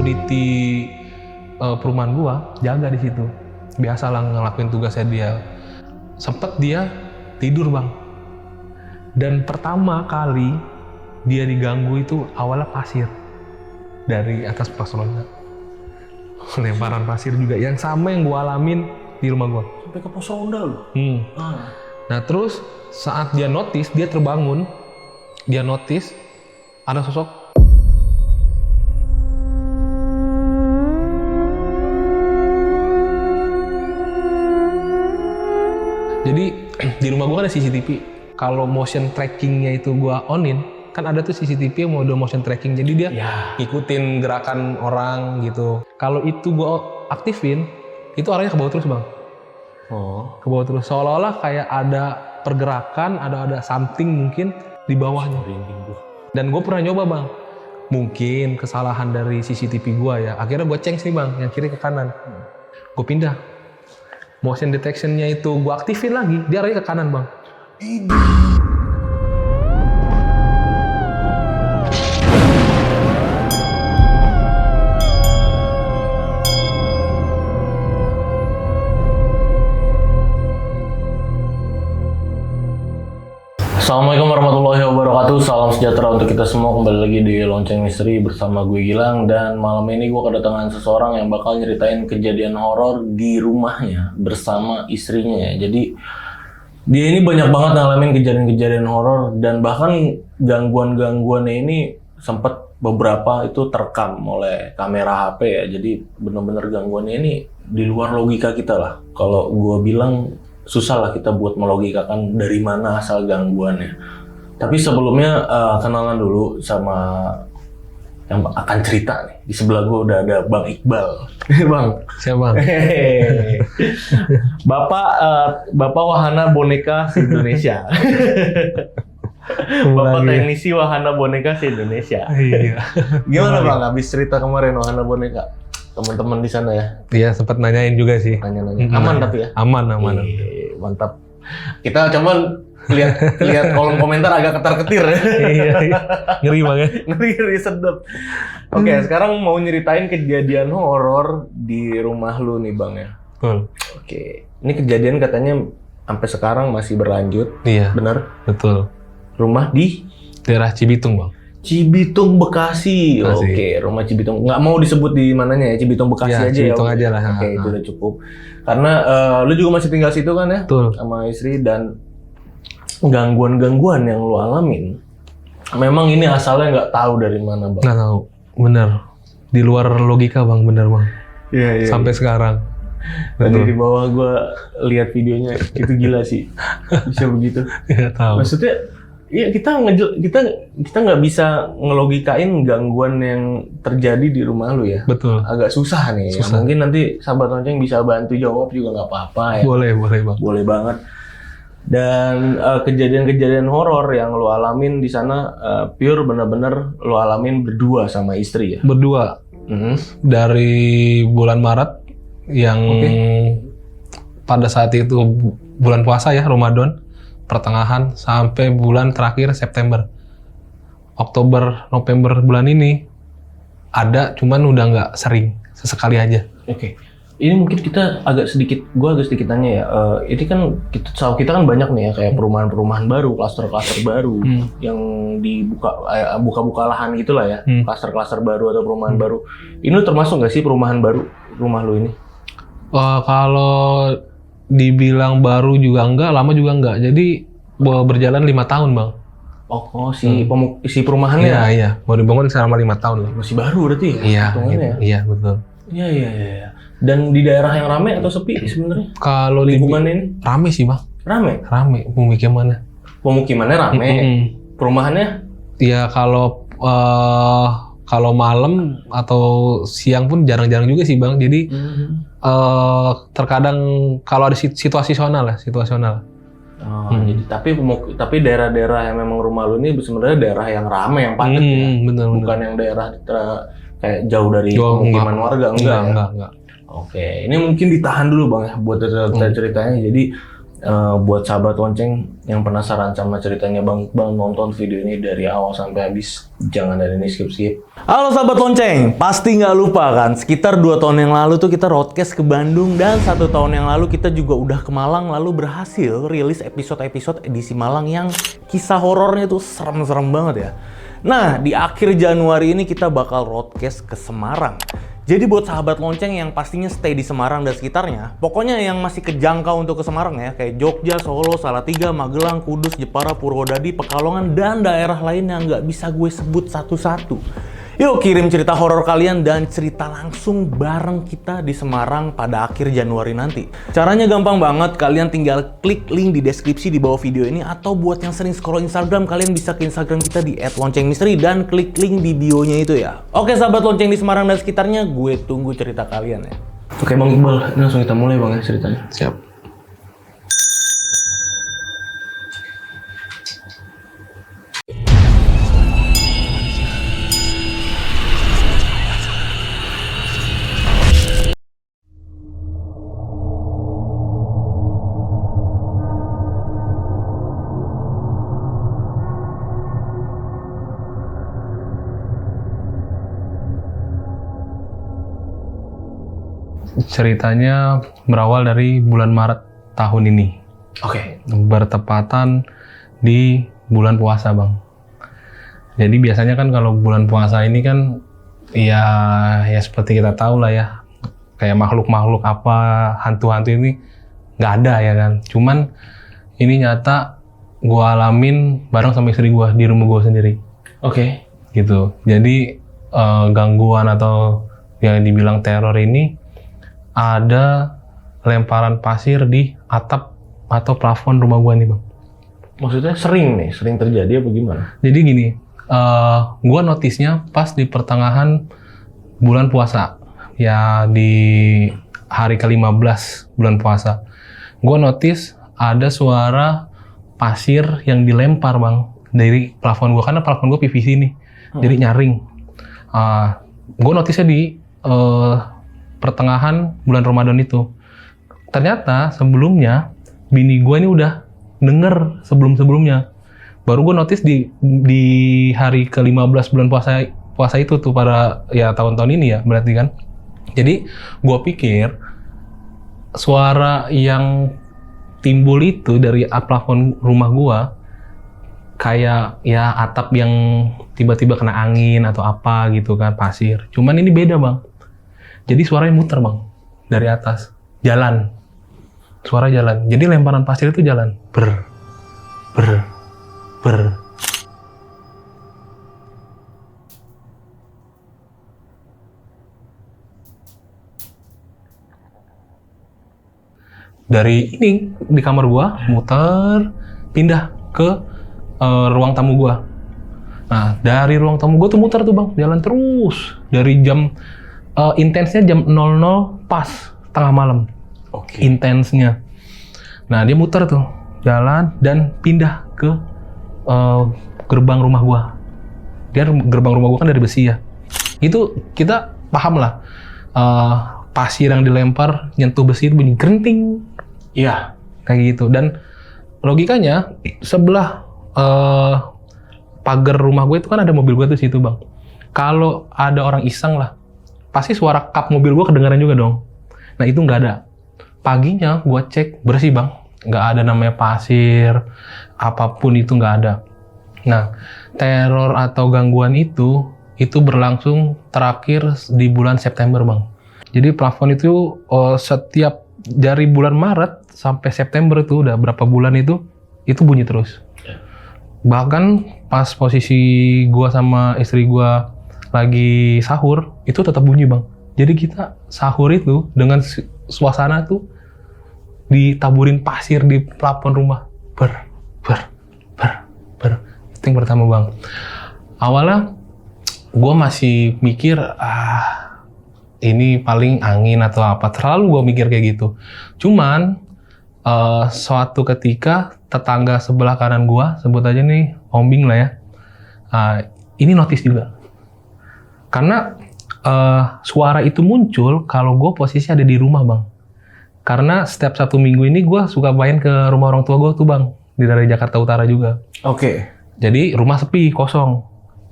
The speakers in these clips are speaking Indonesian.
security perumahan gua jaga di situ. Biasalah ngelakuin tugasnya dia. Sempet dia tidur bang. Dan pertama kali dia diganggu itu awalnya pasir dari atas pos ronda. Lemparan pasir juga yang sama yang gua alamin di rumah gua. Sampai ke pos ronda loh. Nah terus saat dia notice, dia terbangun, dia notice ada sosok. Jadi di rumah gua kan ada CCTV. Kalau motion trackingnya itu gua onin, kan ada tuh CCTV yang mode motion tracking. Jadi dia ngikutin gerakan orang gitu. Kalau itu gua aktifin, itu arahnya ke bawah terus bang. Ke bawah terus. Seolah-olah kayak ada pergerakan, ada something mungkin di bawahnya. Dan gue pernah nyoba bang. Mungkin kesalahan dari CCTV gua ya. Akhirnya gue change nih bang, yang kiri ke kanan. Gue pindah. Motion detection-nya itu gue aktifin lagi, dia arahnya ke kanan bang. Assalamualaikum warahmatullahi wabarakatuh. Salam sejahtera untuk kita semua. Kembali lagi di Lonceng Misteri bersama gue Gilang. Dan malam ini gue kedatangan seseorang yang bakal nyeritain kejadian horor di rumahnya bersama istrinya ya. Jadi dia ini banyak banget ngalamin kejadian-kejadian horor. Dan bahkan gangguan-gangguannya ini sempet beberapa itu terekam oleh kamera HP ya. Jadi bener-bener gangguannya ini di luar logika kita lah. Kalau gue bilang susah lah kita buat melogikakan dari mana asal gangguannya. Tapi sebelumnya kenalan dulu sama yang akan cerita nih. Di sebelah gue udah ada Bang Iqbal. Bang. Siapa bang? Bapak wahana boneka se-Indonesia. Bapak teknisi wahana boneka se-Indonesia. Iya. Gimana bang? Habis cerita kemarin wahana boneka, teman-teman di sana ya? Iya sempat nanyain juga sih. Nanya-nanya. Aman tapi ya? Aman. Mantap. Kita cuman lihat kolom komentar agak ketar-ketir ya. Iya. Ngeri banget. Ngeri sedep. Oke, sekarang mau nyeritain kejadian horor di rumah lu nih bang ya. Betul. Oke, ini kejadian katanya sampai sekarang masih berlanjut. Iya. Benar? Betul. Rumah di Daerah Cibitung bang. Cibitung, Bekasi. Bekasi. Oke, rumah Cibitung. Nggak mau disebut di mananya ya, Cibitung, Bekasi Ya, aja Cibitung ya. aja lah. Oke, itu udah cukup. Karena lu juga masih tinggal situ kan ya? Betul. Sama istri, dan gangguan-gangguan yang lu alamin, memang ini asalnya nggak tahu dari mana bang. Nggak tahu. Bener. Di luar logika bang, bener bang. Iya. Sampai sekarang. Tadi Betul. di bawah gue lihat videonya, itu gila sih. Bisa begitu. Nggak tahu. Maksudnya, iya kita nggak bisa ngelogikain gangguan yang terjadi di rumah lu ya. Betul. Agak susah nih. Susah. Ya, mungkin nanti sahabat lonceng bisa bantu jawab juga nggak apa-apa ya. Boleh bang. Boleh banget. Dan kejadian-kejadian horor yang lu alamin di sana pure bener-bener lu alamin berdua sama istri ya. Berdua. Dari bulan Maret yang pada saat itu bulan puasa ya, Ramadan pertengahan sampai bulan terakhir September. Oktober, November bulan ini ada, cuman udah nggak sering, sesekali aja. Oke. Ini mungkin kita gua agak sedikit tanya ya. Ini kan kita kan banyak nih ya kayak perumahan-perumahan baru, klaster-klaster baru yang dibuka buka-buka lahan gitulah ya, klaster-klaster baru atau perumahan baru. Ini lu termasuk nggak sih perumahan baru rumah lu ini? Kalau dibilang baru juga enggak, lama juga enggak. Jadi berjalan 5 tahun bang. Oh si perumahannya? Iya. Mau dibangun selama 5 tahun lah. Masih baru berarti ya? Iya betul. Iya. Dan di daerah yang ramai atau sepi sebenarnya? Kalau lingkungannya ini? Rame sih bang. Rame pemukimannya. Pemukimannya rame. Perumahannya? Iya kalau malam atau siang pun jarang-jarang juga sih bang. Jadi terkadang kalau ada situasional. Jadi tapi daerah-daerah yang memang rumah lu ini sebenarnya daerah yang ramai, yang padat ya. Bener. Bukan yang daerah kayak jauh dari pemukiman warga, enggak. Enggak. Oke, ini mungkin ditahan dulu bang ya buat ceritanya. Jadi Buat sahabat lonceng yang penasaran sama ceritanya Bang Iqbal, nonton video ini dari awal sampai habis, jangan dari ini skip-skip. Halo sahabat lonceng, pasti nggak lupa kan, sekitar 2 tahun yang lalu tuh kita roadcast ke Bandung, dan 1 tahun yang lalu kita juga udah ke Malang, lalu berhasil rilis episode-episode edisi Malang yang kisah horornya tuh serem-serem banget ya. Nah, di akhir Januari ini kita bakal roadcast ke Semarang. Jadi buat sahabat lonceng yang pastinya stay di Semarang dan sekitarnya, pokoknya yang masih kejangkau untuk ke Semarang ya, kayak Jogja, Solo, Salatiga, Magelang, Kudus, Jepara, Purwodadi, Pekalongan, dan daerah lain yang nggak bisa gue sebut satu-satu. Yuk kirim cerita horor kalian dan cerita langsung bareng kita di Semarang pada akhir Januari nanti. Caranya gampang banget, kalian tinggal klik link di deskripsi di bawah video ini, atau buat yang sering scroll Instagram, kalian bisa ke Instagram kita di @loncengmisteri dan klik link di bio-nya itu ya. Oke sahabat lonceng di Semarang dan sekitarnya, gue tunggu cerita kalian ya. Oke Bang Iqbal, ini langsung kita mulai Bang ya ceritanya. Siap. Ceritanya berawal dari bulan Maret tahun ini. Oke. Bertepatan di bulan puasa, Bang. Jadi biasanya kan kalau bulan puasa ini kan ya seperti kita tahu lah ya. Kayak makhluk-makhluk apa, hantu-hantu ini nggak ada ya kan. Cuman ini nyata gua alamin bareng sama istri gua di rumah gua sendiri. Oke. Gitu. Jadi gangguan atau yang dibilang teror ini ada lemparan pasir di atap atau plafon rumah gua nih Bang. Maksudnya sering terjadi apa gimana? Jadi gini, gua notisnya pas di pertengahan bulan puasa, ya di hari ke-15 bulan puasa. Gua notis ada suara pasir yang dilempar Bang dari plafon gua, karena plafon gua PVC nih, jadi nyaring. Gua notisnya di pertengahan bulan Ramadan itu. Ternyata sebelumnya bini gue ini udah denger sebelumnya. Baru gue notice di hari ke-15 bulan puasa itu tuh, pada ya tahun-tahun ini ya berarti kan. Jadi gue pikir suara yang timbul itu dari plafon rumah gue kayak ya atap yang tiba-tiba kena angin atau apa gitu kan, pasir. Cuman ini beda Bang. Jadi suaranya muter Bang, dari atas, jalan. Suara jalan, jadi lemparan pasir itu jalan. Ber. Dari ini, di kamar gua, muter, pindah ke ruang tamu gua. Nah, dari ruang tamu gua tuh muter tuh Bang, jalan terus. Dari jam intensnya jam 00 pas tengah malam. Oke. Intensnya. Nah, dia muter tuh, jalan dan pindah ke gerbang rumah gua. Dia gerbang rumah gua kan dari besi ya. Itu kita paham lah. Pasir yang dilempar nyentuh besi itu bunyi grenting. Iya, Kayak gitu. Dan logikanya sebelah pagar rumah gue itu kan ada mobil gue tuh situ Bang. Kalau ada orang iseng lah, pasti suara kap mobil gue kedengaran juga dong. Nah itu nggak ada. Paginya gue cek bersih Bang, nggak ada namanya pasir, apapun itu nggak ada. Nah teror atau gangguan itu berlangsung terakhir di bulan September Bang. Jadi plafon itu setiap dari bulan Maret sampai September itu udah berapa bulan itu bunyi terus. Bahkan pas posisi gue sama istri gue lagi sahur, itu tetap bunyi Bang. Jadi kita sahur itu dengan suasana tuh ditaburin pasir di plafon rumah. Ber. Itu yang pertama Bang. Awalnya gue masih mikir, ini paling angin atau apa. Terlalu gue mikir kayak gitu. Cuman, suatu ketika tetangga sebelah kanan gue, sebut aja nih Om Bing lah ya, ini notice juga. Karena suara itu muncul kalau gue posisi ada di rumah Bang. Karena setiap Sabtu Minggu ini gue suka main ke rumah orang tua gue tuh bang, di daerah Jakarta Utara juga. Oke. Jadi rumah sepi, kosong.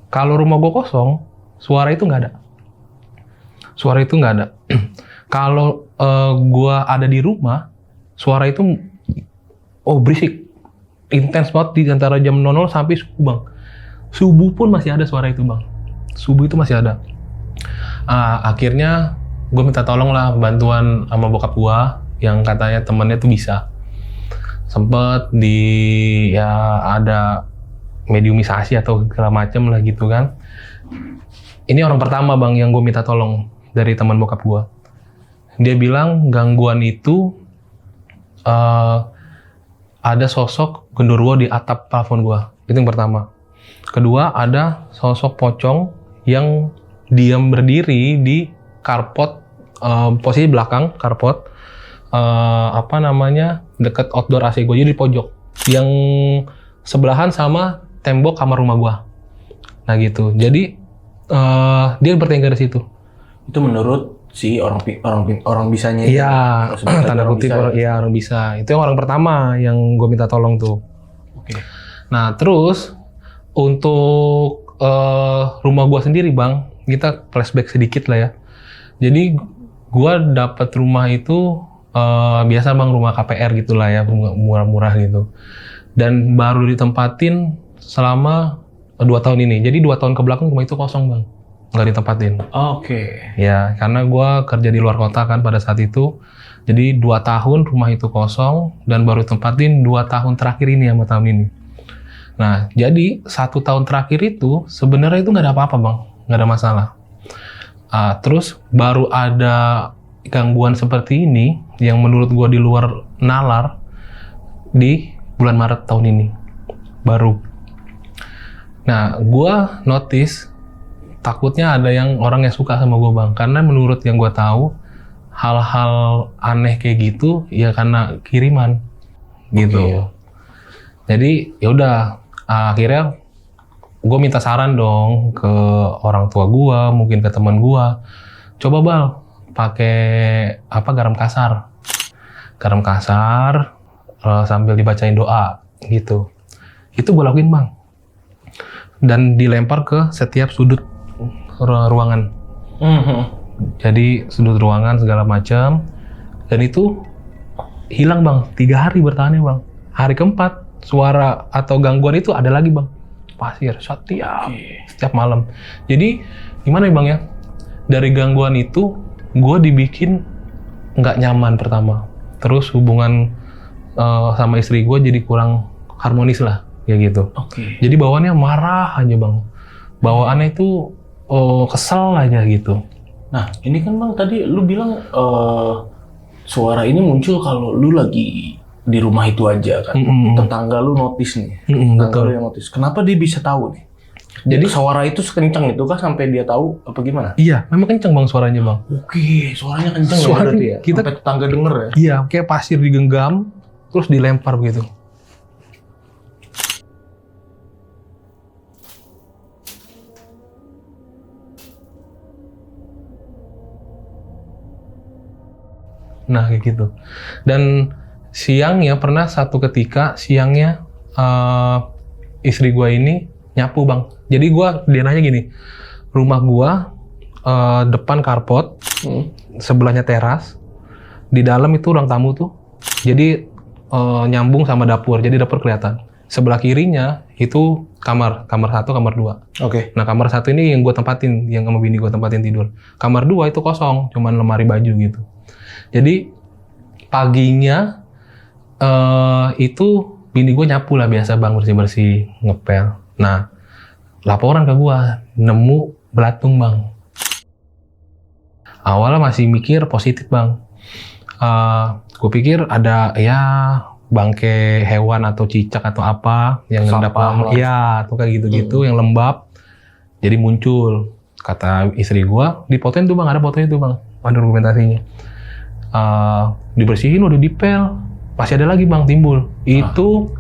Kalau rumah gue kosong, suara itu nggak ada. Suara itu nggak ada. Kalau gue ada di rumah, suara itu berisik, intens banget di antara jam 00 sampai subuh bang. Subuh pun masih ada suara itu bang. Subuh itu masih ada. Akhirnya gue minta tolong lah bantuan sama bokap gue yang katanya temennya tuh bisa. Sempet ada mediumisasi atau segala macem lah gitu kan. Ini orang pertama bang yang gue minta tolong dari teman bokap gue. Dia bilang gangguan itu ada sosok genderuwo di atap plafon gue. Itu yang pertama. Kedua, ada sosok pocong yang diam berdiri di karpot, posisi belakang karpot, deket outdoor AC gue, jadi di pojok, yang sebelahan sama tembok kamar rumah gue. Nah gitu. Jadi dia bertengger di situ. Itu menurut si orang bisanya. Iya, tanda kutip orang bisa. Itu yang orang pertama yang gue minta tolong tuh. Oke. Nah terus untuk rumah gue sendiri bang, kita flashback sedikit lah ya. Jadi gue dapat rumah itu biasa bang, rumah KPR gitulah ya, murah-murah gitu. Dan baru ditempatin selama 2 tahun ini. Jadi 2 tahun kebelakang rumah itu kosong bang, nggak ditempatin. Oke. Ya, karena gue kerja di luar kota kan pada saat itu. Jadi 2 tahun rumah itu kosong dan baru tempatin 2 tahun terakhir ini sama tahun ini. Nah, jadi 1 tahun terakhir itu sebenarnya itu nggak ada apa-apa bang, nggak ada masalah. Terus baru ada gangguan seperti ini yang menurut gue di luar nalar di bulan Maret tahun ini baru. Nah, gue notice takutnya ada orang yang suka sama gue bang, karena menurut yang gue tahu hal-hal aneh kayak gitu ya karena kiriman gitu. Okay. Jadi ya udah, akhirnya gue minta saran dong ke orang tua gue, mungkin ke teman gue. Coba bal, pakai garam kasar sambil dibacain doa gitu. Itu gue lakuin bang. Dan dilempar ke setiap sudut ruangan. Jadi sudut ruangan segala macam. Dan itu hilang bang. 3 hari bertahannya bang. Hari keempat suara atau gangguan itu ada lagi bang. Pasir setiap malam. Jadi gimana ya bang ya? Dari gangguan itu gue dibikin nggak nyaman pertama. Terus hubungan sama istri gue jadi kurang harmonis lah, kayak gitu. Oke. Jadi bawaannya marah aja bang. Bawaannya itu kesel aja gitu. Nah ini kan bang tadi lu bilang suara ini muncul kalau lu lagi di rumah itu aja kan. Tetangga lu notice nih. Tetangga lu yang notice. Kenapa dia bisa tahu nih? Jadi suara itu sekencang itu kah sampai dia tahu apa gimana? Iya, memang kencang bang suaranya bang. Oke, suaranya kencang ya berarti ya? Sampai tetangga denger ya? Iya, kayak pasir digenggam, terus dilempar begitu. Nah, kayak gitu. Dan siangnya pernah satu ketika, siangnya istri gue ini nyapu bang. Jadi dia nanya gini, rumah gue depan karpot, sebelahnya teras, di dalam itu ruang tamu tuh. Jadi nyambung sama dapur, jadi dapur kelihatan. Sebelah kirinya itu kamar 1, kamar 2. Oke. Nah kamar 1 ini yang gue tempatin, yang sama bini gue tempatin tidur. Kamar 2 itu kosong, cuman lemari baju gitu. Jadi paginya itu bini gue nyapu lah biasa bang, bersih-bersih, ngepel. Nah laporan ke gue, nemu belatung bang. Awalnya masih mikir positif bang. Gue pikir ada ya bangke hewan atau cicak atau apa yang ngendap ya atau kayak gitu-gitu yang lembab. Jadi muncul. Kata istri gue, dipotoin tuh bang, ada fotonya tuh bang, ada dokumentasinya. Dibersihin udah dipel, masih ada lagi bang timbul. Itu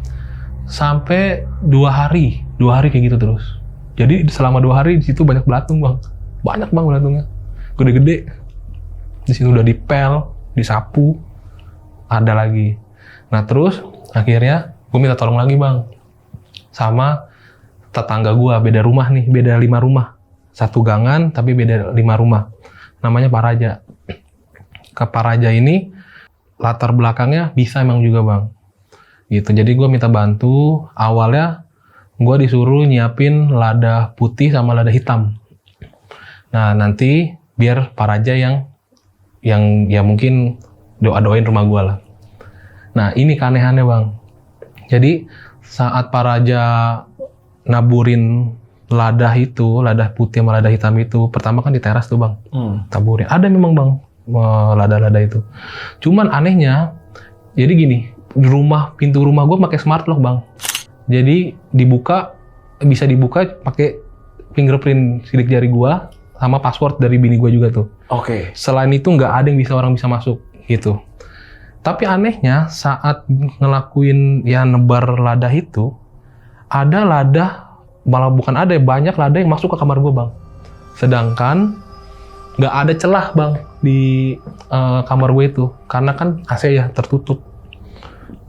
sampai 2 hari kayak gitu terus. Jadi selama 2 hari di situ banyak belatung bang, banyak bang belatungnya, gede-gede. Di situ udah dipel, disapu, ada lagi. Nah terus akhirnya gue minta tolong lagi bang sama tetangga gue, beda rumah nih, beda 5 rumah, satu gangan tapi beda 5 rumah, namanya Pak Raja. Ke Pak Raja ini latar belakangnya bisa emang juga bang, gitu. Jadi gue minta bantu, awalnya gue disuruh nyiapin lada putih sama lada hitam. Nah nanti biar Pak Raja yang ya mungkin doain rumah gue lah. Nah ini keanehannya bang. Jadi saat Pak Raja naburin lada putih sama lada hitam itu, pertama kan di teras tuh bang, taburin. Ada memang bang lada-lada itu. Cuman anehnya, jadi gini, pintu rumah gue pakai smart lock bang. Jadi bisa dibuka pakai fingerprint sidik jari gue sama password dari bini gue juga tuh. Oke. Selain itu nggak ada yang orang bisa masuk gitu. Tapi anehnya saat ngelakuin ya nebar lada itu, ada lada, malah bukan ada, banyak lada yang masuk ke kamar gue bang. Sedangkan nggak ada celah bang di kamar gue itu, karena kan AC ya tertutup.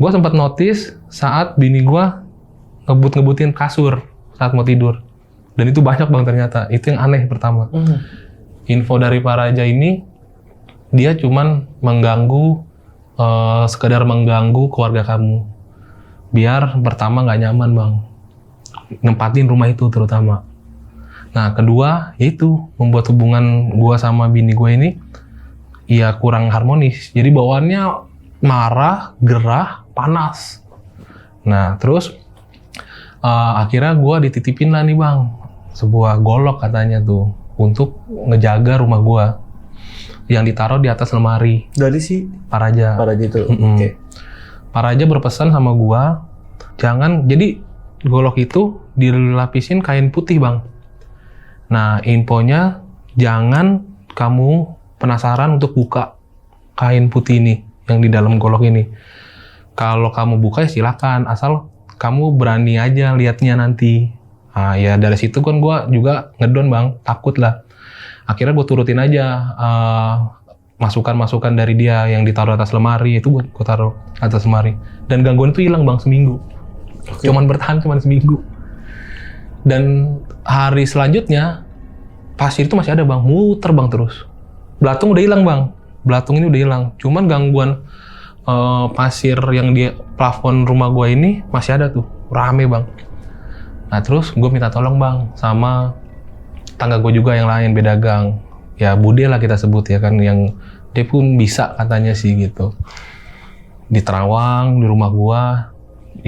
Gue sempat notice saat bini gue ngebut-ngebutin kasur saat mau tidur. Dan itu banyak bang ternyata, itu yang aneh pertama. Info dari Pak Raja ini, dia cuman sekedar mengganggu keluarga kamu. Biar pertama nggak nyaman bang, nempatin rumah itu terutama. Nah kedua, yaitu membuat hubungan gue sama bini gue ini ya kurang harmonis. Jadi bawaannya marah, gerah, panas. Nah terus akhirnya gue dititipin lah nih bang, sebuah golok katanya tuh untuk ngejaga rumah gue yang ditaruh di atas lemari. Dari si Pak Raja. Pak Raja itu. Okay. Pak Raja berpesan sama gue, jadi golok itu dilapisin kain putih bang. Nah infonya jangan kamu penasaran untuk buka kain putih ini yang di dalam golok ini. Kalau kamu buka ya silakan, asal kamu berani aja lihatnya nanti. Nah ya dari situ kan gue juga ngedon bang, takut lah. Akhirnya gue turutin aja masukan-masukan dari dia yang ditaruh atas lemari, itu gue taruh atas lemari. Dan gangguan itu hilang bang seminggu. Okay. Bertahan seminggu. Dan hari selanjutnya pasir itu masih ada bang, muter bang terus. Belatung udah hilang bang, belatung ini udah hilang. Cuman gangguan pasir yang di plafon rumah gue ini masih ada tuh, rame bang. Nah terus gue minta tolong bang sama tangga gue juga yang lain, beda gang. Ya Bude lah kita sebut ya kan, yang dia pun bisa katanya sih gitu. Di Terawang, di rumah gue,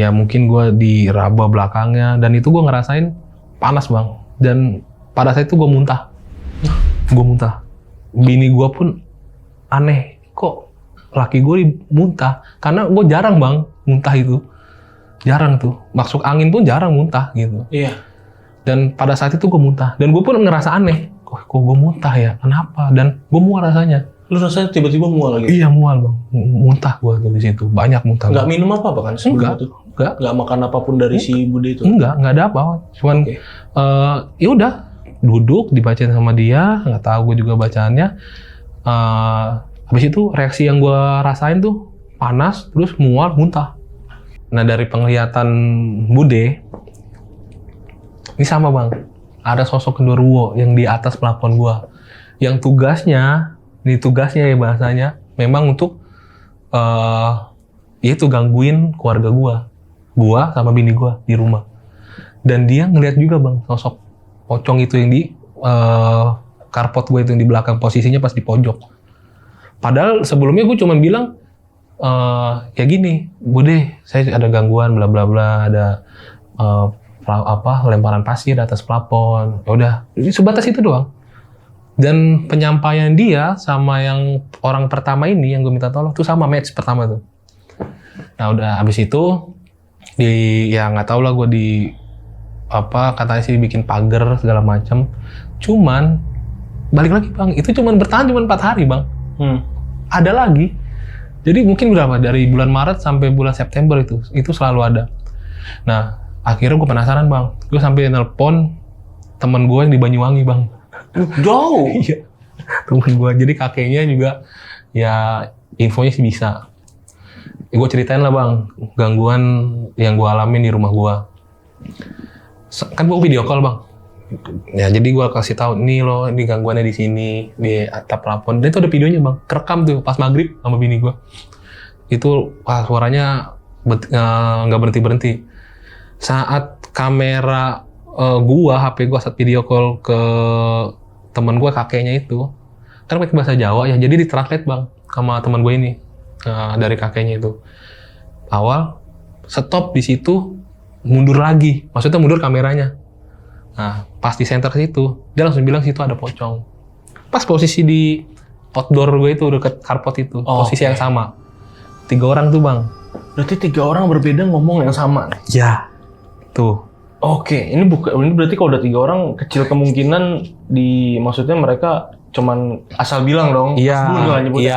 ya mungkin gue diraba belakangnya, dan itu gue ngerasain panas bang. Dan pada saat itu gue muntah. Bini gue pun aneh, kok laki gue muntah? Karena gue jarang bang muntah itu. Jarang tuh, masuk angin pun jarang muntah gitu. Iya. Dan pada saat itu gue muntah, dan gue pun ngerasa aneh, kok gue muntah ya, kenapa? Dan gue mual rasanya. Lu rasanya tiba-tiba mual lagi? Iya mual bang, muntah gue tuh di situ, banyak muntah. Nggak minum apa kan? Nggak makan apapun dari si Bude itu? Nggak ada apa, cuman ya udah duduk dibacain sama dia, nggak tahu gue juga bacaannya. Habis itu reaksi yang gue rasain tuh panas, terus mual, muntah. Nah dari penglihatan Bude, ini sama bang, ada sosok genderuwo yang di atas plafon gua, yang tugasnya ya bahasanya, memang untuk itu gangguin keluarga gua sama bini gua di rumah. Dan dia ngeliat juga bang, sosok pocong itu yang di karpot gua itu yang di belakang, posisinya pas di pojok. Padahal sebelumnya gua cuma bilang, kayak gini, Bude, saya ada gangguan, bla bla bla, ada lemparan pasir di atas plafon. Ya udah, sebatas itu doang. Dan penyampaian dia sama yang orang pertama ini yang gue minta tolong tuh sama match pertama tuh. Nah udah habis itu ya nggak tahu lah gue katanya sih bikin pagar segala macam. Cuman balik lagi bang, itu bertahan 4 hari bang. Ada lagi. Jadi mungkin berapa, dari bulan Maret sampai bulan September itu selalu ada. Nah akhirnya gue penasaran bang, gue sampai nelpon temen gue yang di Banyuwangi bang. Jauh? Iya, temen gue, jadi kakeknya juga ya infonya sih bisa. Gue ceritain lah bang, gangguan yang gue alamin di rumah gue. Kan gue video call bang. Ya jadi gue kasih tahu nih loh, ini gangguannya di sini, di atap plafon. Dan itu ada videonya bang, kerekam tuh pas maghrib sama bini gue. Itu suaranya nggak berhenti. Saat kamera HP gua saat video call ke teman gue kakeknya itu, kan pakai bahasa Jawa ya, jadi ditranslate bang sama teman gue ini dari kakeknya itu. Awal stop di situ, mundur lagi, maksudnya mundur kameranya. Nah pas di center ke situ, dia langsung bilang situ ada pocong. Pas posisi di outdoor gue itu deket carport itu, posisi yang sama. 3 orang tuh bang. Berarti 3 orang berbeda ngomong yang sama nih? Ya, tuh. Oke, ini berarti kalau udah 3 orang, kecil kemungkinan maksudnya mereka cuman asal bilang dong. Iya.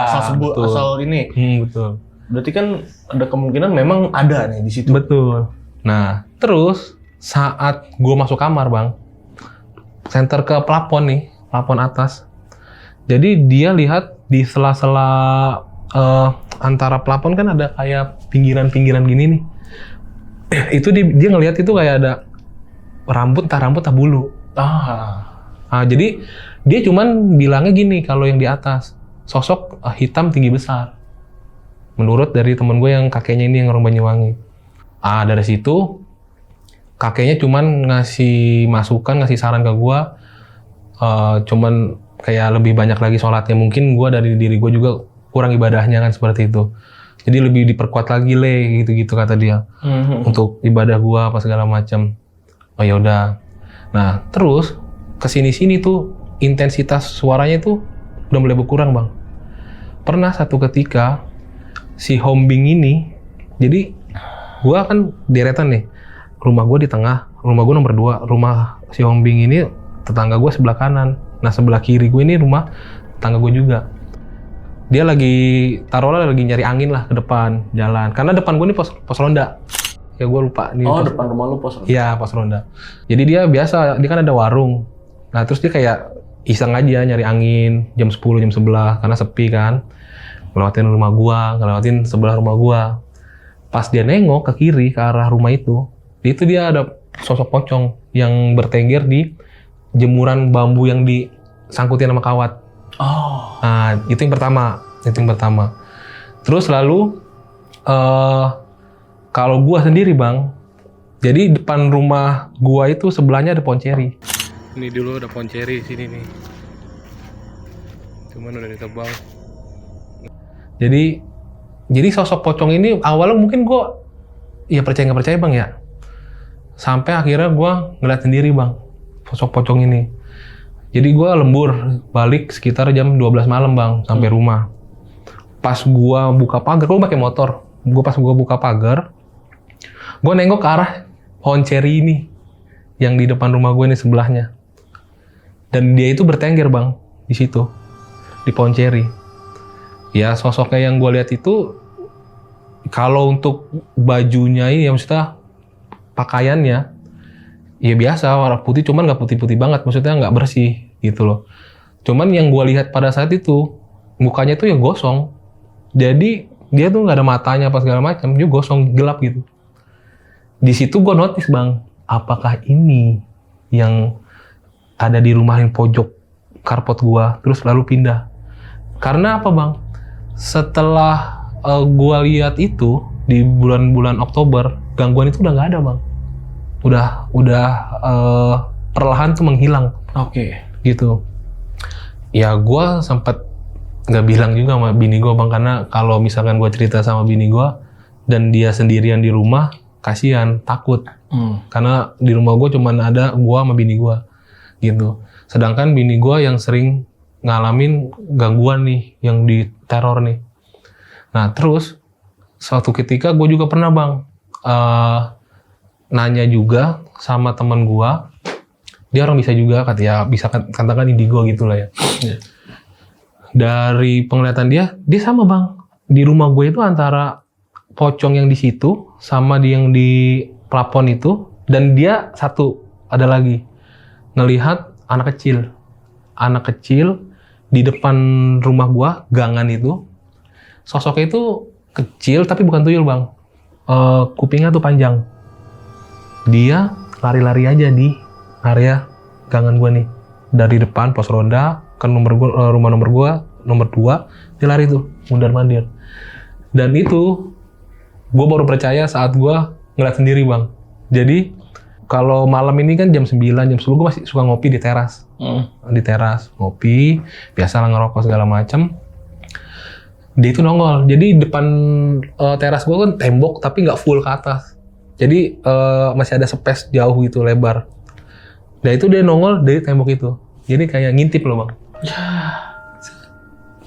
Asal sebut, asal ini. Betul. Berarti kan ada kemungkinan memang ada nih di situ. Betul. Nah, terus saat gue masuk kamar bang, center ke plafon atas. Jadi dia lihat di sela-sela antara plafon kan ada kayak pinggiran-pinggiran gini nih. Itu dia ngelihat itu kayak ada rambut entah bulu. Nah, jadi dia cuman bilangnya gini kalau yang di atas sosok hitam tinggi besar. Menurut dari temen gue yang kakeknya ini yang orang Banyuwangi. Dari situ kakeknya cuman ngasih masukan, ngasih saran ke gue. Cuman kayak lebih banyak lagi sholatnya. Mungkin gue dari diri gue juga kurang ibadahnya kan seperti itu. Jadi lebih diperkuat lagi gitu-gitu kata dia. Untuk ibadah gua apa segala macam. Oh ya udah. Nah, terus kesini-sini tuh intensitas suaranya tuh udah mulai berkurang, Bang. Pernah satu ketika si Hombing ini, jadi gua kan deretan nih. Rumah gua di tengah, rumah gua nomor 2. Rumah si Hombing ini tetangga gua sebelah kanan. Nah, sebelah kiri gua ini rumah tetangga gua juga. Dia lagi nyari angin lah ke depan jalan. Karena depan gue ini pos ronda. Ya gue lupa. Depan rumah lu pos ronda? Iya, pos ronda. Jadi dia biasa, dia kan ada warung. Nah terus dia kayak iseng aja nyari angin jam 10, jam 11 karena sepi kan. Ngelewatin rumah gua, ngelewatin sebelah rumah gua. Pas dia nengok ke kiri ke arah rumah itu dia ada sosok pocong yang bertengger di jemuran bambu yang disangkutin sama kawat. Nah, itu yang pertama. Terus lalu kalau gua sendiri, Bang. Jadi depan rumah gua itu sebelahnya ada pohon ceri. Ini dulu ada pohon ceri di sini nih. Cuman udah ditebang. Jadi sosok pocong ini awalnya mungkin gua ya percaya nggak percaya, Bang ya. Sampai akhirnya gua ngeliat sendiri, Bang, sosok pocong ini. Jadi gue lembur balik sekitar jam 12 malam bang sampai rumah. Pas gue buka pagar, gue pakai motor. Pas gue buka pagar, gue nengok ke arah pohon ceri ini yang di depan rumah gue ini sebelahnya. Dan dia itu bertengger bang di situ di pohon ceri. Ya sosoknya yang gue lihat itu kalau untuk bajunya ini ya maksudnya pakaiannya. Ya biasa, warna putih, cuman nggak putih-putih banget, maksudnya nggak bersih gitu loh. Cuman yang gue lihat pada saat itu, mukanya tuh ya gosong. Jadi dia tuh nggak ada matanya apa segala macam, dia gosong, gelap gitu. Di situ gue notice bang, apakah ini yang ada di rumah yang pojok karpot gue, terus lalu pindah. Karena apa bang? Setelah gue lihat itu di bulan-bulan Oktober, gangguan itu udah nggak ada bang. Udah perlahan tuh menghilang. Gitu. Ya gue sempat nggak bilang juga sama bini gue bang, karena kalau misalkan gue cerita sama bini gue dan dia sendirian di rumah, kasihan, takut. Karena di rumah gue cuman ada gue sama bini gue, gitu. Sedangkan bini gue yang sering ngalamin gangguan nih, yang di teror nih. Nah terus suatu ketika gue juga pernah bang nanya juga sama teman gua, dia orang bisa juga katanya, bisa katakan indigo gitulah ya. Dari penglihatan dia sama bang. Di rumah gue itu antara pocong yang di situ sama yang di plafon itu, dan dia satu ada lagi ngelihat anak kecil di depan rumah gua, gangan itu, sosoknya itu kecil tapi bukan tuyul bang. Kupingnya tuh panjang. Dia lari-lari aja di area gangan gua nih. Dari depan pos ronda ke rumah nomor gua, nomor 2, dia lari tuh, mundar-mandir. Dan itu gua baru percaya saat gua ngeliat sendiri bang. Jadi kalau malam ini kan jam 9, jam 10 gua masih suka ngopi di teras. Di teras, ngopi, biasa lah ngerokok segala macam. Dia itu nongol. Jadi depan teras gua kan tembok tapi nggak full ke atas. Jadi masih ada space jauh gitu lebar. Dan itu dia nongol dari tembok itu. Jadi kayak ngintip loh bang.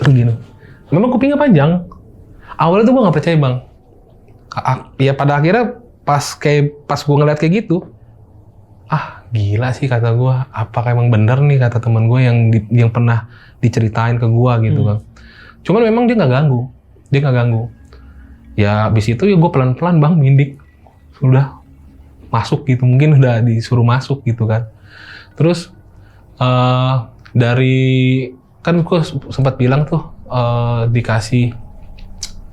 Gini. Memang kupingnya panjang. Awalnya tuh gue nggak percaya bang. Ya pada akhirnya pas gue ngeliat kayak gitu, gila sih kata gue. Apakah emang bener nih kata teman gue yang pernah diceritain ke gue gitu bang. Cuman memang dia nggak ganggu. Ya abis itu ya gue pelan-pelan bang mindik. Udah masuk gitu, mungkin udah disuruh masuk gitu kan. Terus dari kan gue sempat bilang tuh dikasih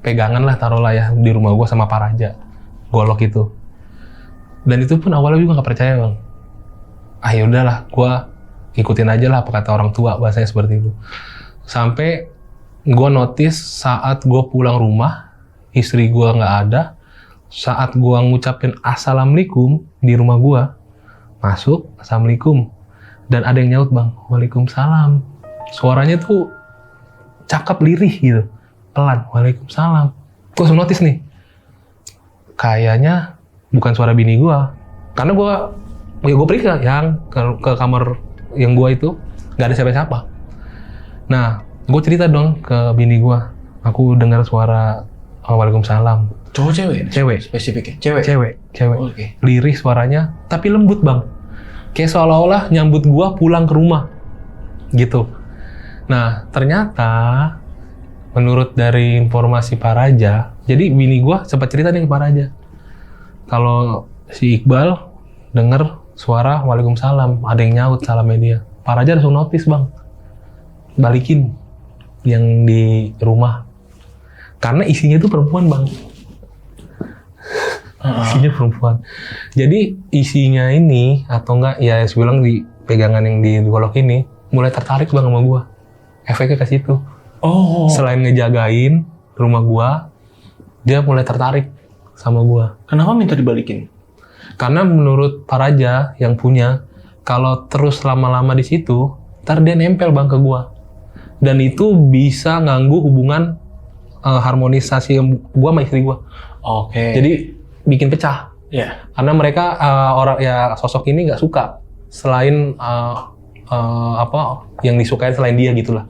pegangan lah taruhlah ya di rumah gue sama Pak Raja, golok itu. Dan itu pun awalnya juga nggak percaya bang. Ya udahlah, gue ikutin aja lah apa kata orang tua, bahasanya seperti itu. Sampai gue notice saat gue pulang rumah, istri gue nggak ada. Saat gua ngucapin assalamualaikum di rumah gua, masuk assalamualaikum, dan ada yang nyaut bang, waalaikumsalam. Suaranya tuh cakep lirih gitu, pelan, waalaikumsalam. Gua langsung notice nih, kayaknya bukan suara bini gua, karena gua periksa yang ke kamar yang gua itu nggak ada siapa-siapa. Nah, gua cerita dong ke bini gua, aku dengar suara waalaikumsalam. Cowok cewek? Cewek. Spesifiknya? Cewek. Oke. Lirih suaranya, tapi lembut bang. Kayak seolah-olah nyambut gua pulang ke rumah. Gitu. Nah, ternyata menurut dari informasi Pak Raja, jadi bini gua sempat cerita nih ke Pak Raja. Kalau si Iqbal denger suara waalaikumsalam, ada yang nyaut salamnya dia. Pak Raja langsung notice bang. Balikin yang di rumah. Karena isinya itu perempuan bang. Isinya perempuan. Jadi isinya ini atau enggak ya saya bilang di pegangan yang di golok ini mulai tertarik bang sama gua. Efeknya ke situ. Selain ngejagain rumah gua, dia mulai tertarik sama gua. Kenapa minta dibalikin? Karena menurut Pak Raja yang punya, kalau terus lama-lama di situ, ntar dia nempel bang ke gua. Dan itu bisa ganggu hubungan harmonisasi gua sama istri gua. Oke. Jadi bikin pecah. Iya. Karena mereka orang ya sosok ini nggak suka selain apa yang disukain selain dia gitulah.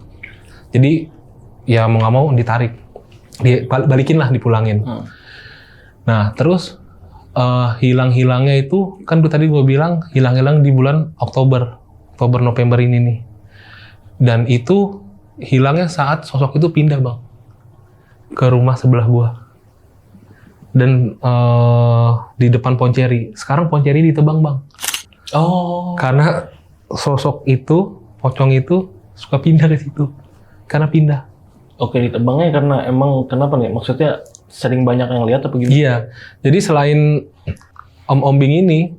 Jadi ya mau nggak mau ditarik, balikin lah, dipulangin. Nah terus hilang-hilangnya itu kan tadi gue bilang hilang-hilang di bulan Oktober November ini nih. Dan itu hilangnya saat sosok itu pindah bang ke rumah sebelah gua. Dan di depan Ponceri. Sekarang Ponceri ditebang bang. Karena sosok itu, pocong itu suka pindah ke situ. Karena pindah. Oke, ditebangnya karena emang kenapa nih? Maksudnya sering banyak yang lihat apa gimana? Iya. Jadi selain Om Ombing ini,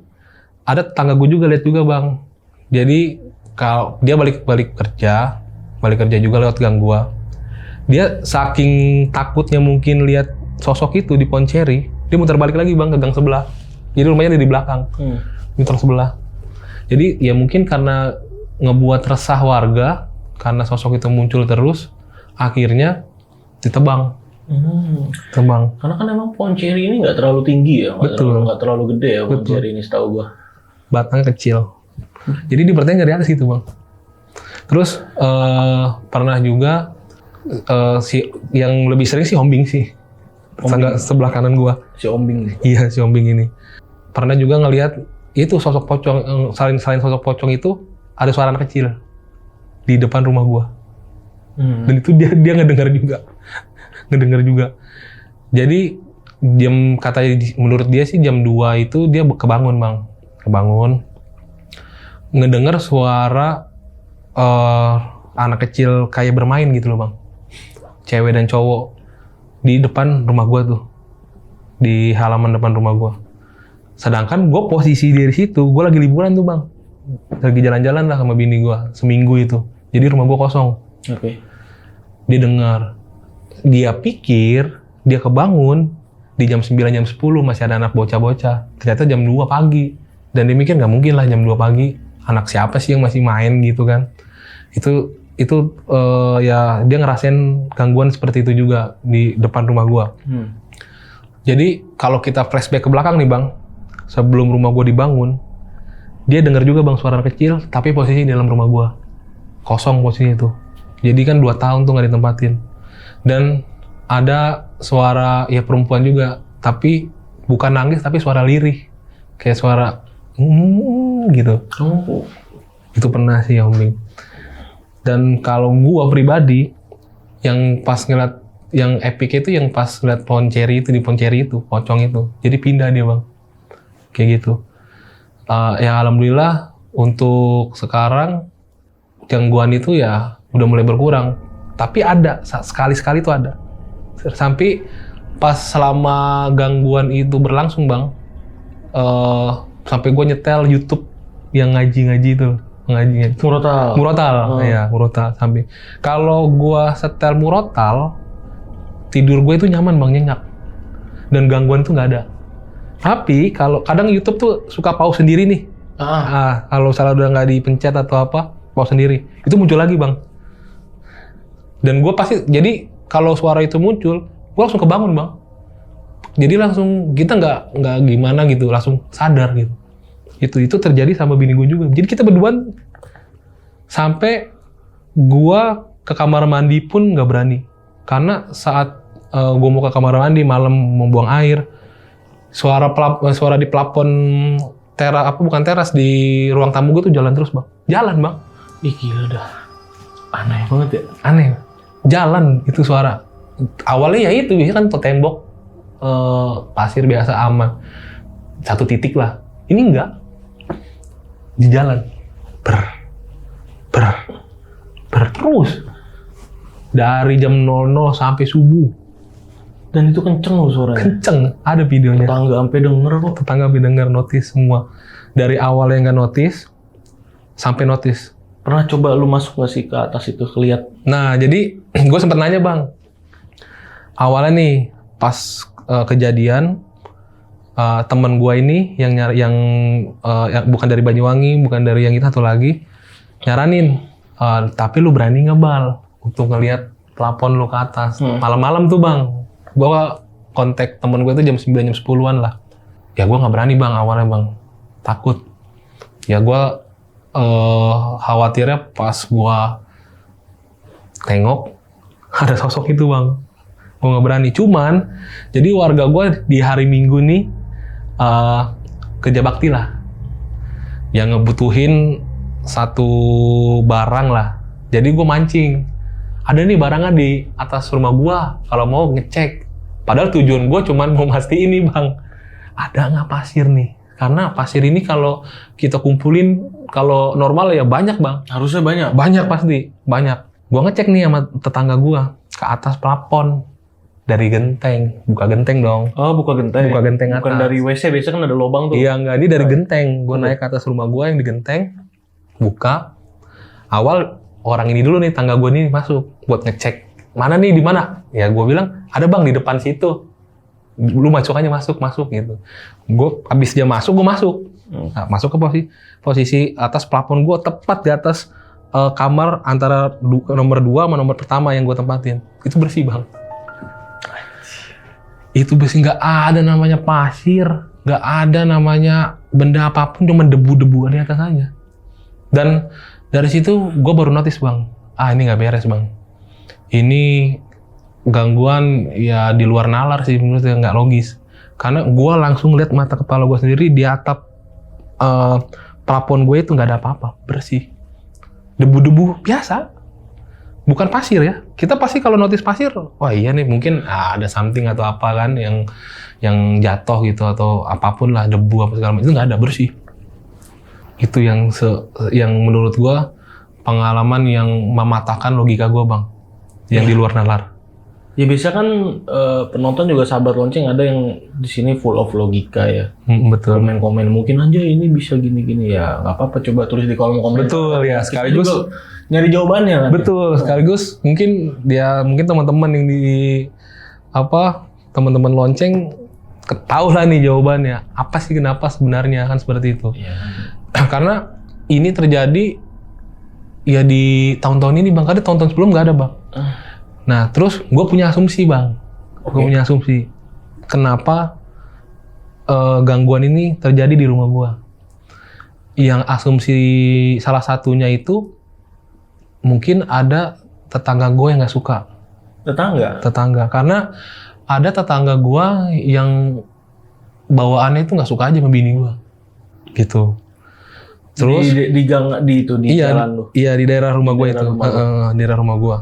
ada tetangga gue juga lihat juga bang. Jadi kalau dia balik kerja juga lewat gang gua. Dia saking takutnya mungkin lihat sosok itu di Ponceri, dia muter balik lagi bang ke gang sebelah. Jadi rumahnya ada di belakang, muter sebelah. Jadi ya mungkin karena ngebuat resah warga, karena sosok itu muncul terus, akhirnya ditebang. Tebang. Karena kan emang Ponceri ini nggak terlalu tinggi ya, nggak terlalu gede ya Ponceri ini setahu gua. Batangnya kecil. Jadi di pertanyaan nggak di situ bang. Terus pernah juga si yang lebih sering si Ombing sih. Tetangga sebelah kanan gua. Si Ombing nih. Iya, si Ombing ini. Pernah juga ngelihat itu sosok pocong, selain sosok pocong itu ada suara anak kecil di depan rumah gua. Dan itu dia ngedengar juga. Jadi menurut dia sih jam 2 itu dia kebangun bang. Ngedengar suara anak kecil kayak bermain gitu loh bang. Cewek dan cowok. di depan rumah gue tuh, di halaman depan rumah gue. Sedangkan gue posisi dari situ, gue lagi liburan tuh bang, lagi jalan-jalan lah sama bini gue seminggu itu. Jadi rumah gue kosong. Oke. Dia dengar, dia pikir dia kebangun di jam 9 jam 10 masih ada anak bocah-bocah. Ternyata jam 2 pagi. Dan dia mikir nggak mungkin lah jam 2 pagi. Anak siapa sih yang masih main gitu kan? Itu ya dia ngerasain gangguan seperti itu juga di depan rumah gua. Jadi kalau kita flashback ke belakang nih bang, sebelum rumah gua dibangun, dia dengar juga bang suara kecil, tapi posisi di dalam rumah gua kosong posisinya itu. Jadi kan 2 tahun tuh nggak ditempatin. Dan ada suara ya perempuan juga, tapi bukan nangis tapi suara lirih, kayak suara gitu. Itu pernah sih Om Bing. Dan kalau gua pribadi, yang pas ngeliat, yang epic itu yang pas ngeliat pohon ceri itu, di pohon ceri itu, pocong itu. Jadi pindah dia bang. Kayak gitu. Ya alhamdulillah untuk sekarang, gangguan itu ya udah mulai berkurang. Tapi ada, sekali-sekali itu ada. Sampai pas selama gangguan itu berlangsung bang, sampai gua nyetel YouTube yang ngaji-ngaji itu. Ngaji murotal, ya murotal sampai. Kalau gua setel murotal, tidur gue itu nyaman bang, nyenyak, dan gangguan itu nggak ada. Tapi kalau kadang YouTube tuh suka pause sendiri nih. Kalau salah udah nggak dipencet atau apa, pause sendiri. Itu muncul lagi bang. Dan gue pasti, jadi kalau suara itu muncul, gue langsung kebangun bang. Jadi langsung kita nggak gimana gitu, langsung sadar gitu. Itu terjadi sama bini gue juga. Jadi kita berdua sampai gua ke kamar mandi pun nggak berani, karena saat gua mau ke kamar mandi malam mau buang air, suara di plafon teras di ruang tamu gue tuh jalan terus bang, bang. Ih gila dah, aneh banget ya. Aneh, jalan itu suara. Awalnya ya itu biasanya kan tembok pasir biasa aman, satu titik lah. Ini enggak. Di jalan ber terus dari jam 00 sampai subuh. Dan itu kenceng loh suaranya. Kenceng, ada videonya. Tetangga sampai denger kok. Tetangga sampai denger, notice semua. Dari awal yang nggak notice sampai notice. Pernah coba lu masuk nggak sih ke atas itu keliat? Nah jadi gue sempet nanya bang, awalnya nih pas kejadian, temen gue ini yang bukan dari Banyuwangi, bukan dari yang itu satu lagi, nyaranin, tapi lu berani ngebal untuk ngelihat plafon lu ke atas. Malam-malam tuh bang, gue kontak temen gue tuh jam 9 jam 10-an lah. Ya gue nggak berani bang awalnya bang, takut. Ya gue khawatirnya pas gue tengok ada sosok itu bang, gue nggak berani. Cuman jadi warga gue di hari Minggu nih kerja bakti lah, yang ngebutuhin satu barang lah. Jadi gue mancing, ada nih barangnya di atas rumah gue, kalau mau ngecek. Padahal tujuan gue cuman mau mastiin nih bang, ada nggak pasir nih? Karena pasir ini kalau kita kumpulin, kalau normal ya banyak bang. Harusnya banyak. Banyak pasti, banyak. Gue ngecek nih sama tetangga gue ke atas plafon. Dari genteng, buka genteng dong. Oh, buka genteng. Buka genteng atas. Bukan dari WC, biasanya kan ada lubang tuh. Iya, enggak, ini dari genteng. Gue naik ke atas rumah gue yang di genteng, buka. Awal orang ini dulu nih, tangga gue nih masuk buat ngecek. Mana nih, di mana? Ya gue bilang, ada bang di depan situ. Lu masuk aja, masuk gitu. Gue abis dia masuk, gue masuk. Nah, masuk ke posisi atas plafon gue, tepat di atas kamar antara nomor 2 sama nomor pertama yang gue tempatin. Itu bersih bang. Itu bersih, nggak ada namanya pasir, nggak ada namanya benda apapun, cuma debu-debu di atas aja. Dan dari situ gue baru notice bang, ini nggak beres bang. Ini gangguan ya di luar nalar sih, menurut saya nggak logis. Karena gue langsung lihat mata kepala gue sendiri di atap plafon gue itu nggak ada apa-apa, bersih. Debu-debu biasa. Bukan pasir ya. Kita pasti kalau notice pasir, wah iya nih mungkin ada something atau apa kan yang jatuh gitu atau apapun lah, debu apa segala macam, itu nggak ada, bersih. Itu yang menurut gua pengalaman yang mematahkan logika gua bang, yang di luar nalar. Ya biasa kan penonton juga sahabat lonceng ada yang di sini full of logika ya. Betul. Komen-komen mungkin aja ini bisa gini-gini ya, nggak apa-apa coba tulis di kolom komen. Betul ya, Kita sekaligus juga nyari jawabannya kan. betul, sekaligus mungkin teman-teman yang di teman-teman lonceng ketahui lah nih jawabannya. Apa sih kenapa sebenarnya kan seperti itu. Iya. Karena ini terjadi ya di tahun-tahun ini Bang, karena tahun-tahun sebelum nggak ada Bang. Nah, terus gue punya asumsi Bang. Gue punya asumsi. Kenapa gangguan ini terjadi di rumah gue? Yang asumsi salah satunya itu mungkin ada tetangga gue yang nggak suka. Tetangga. Karena ada tetangga gue yang bawaannya itu nggak suka aja sama bini gue. Gitu. Terus di gang di jalan lu. Iya, di daerah rumah gue itu. Daerah rumah gue.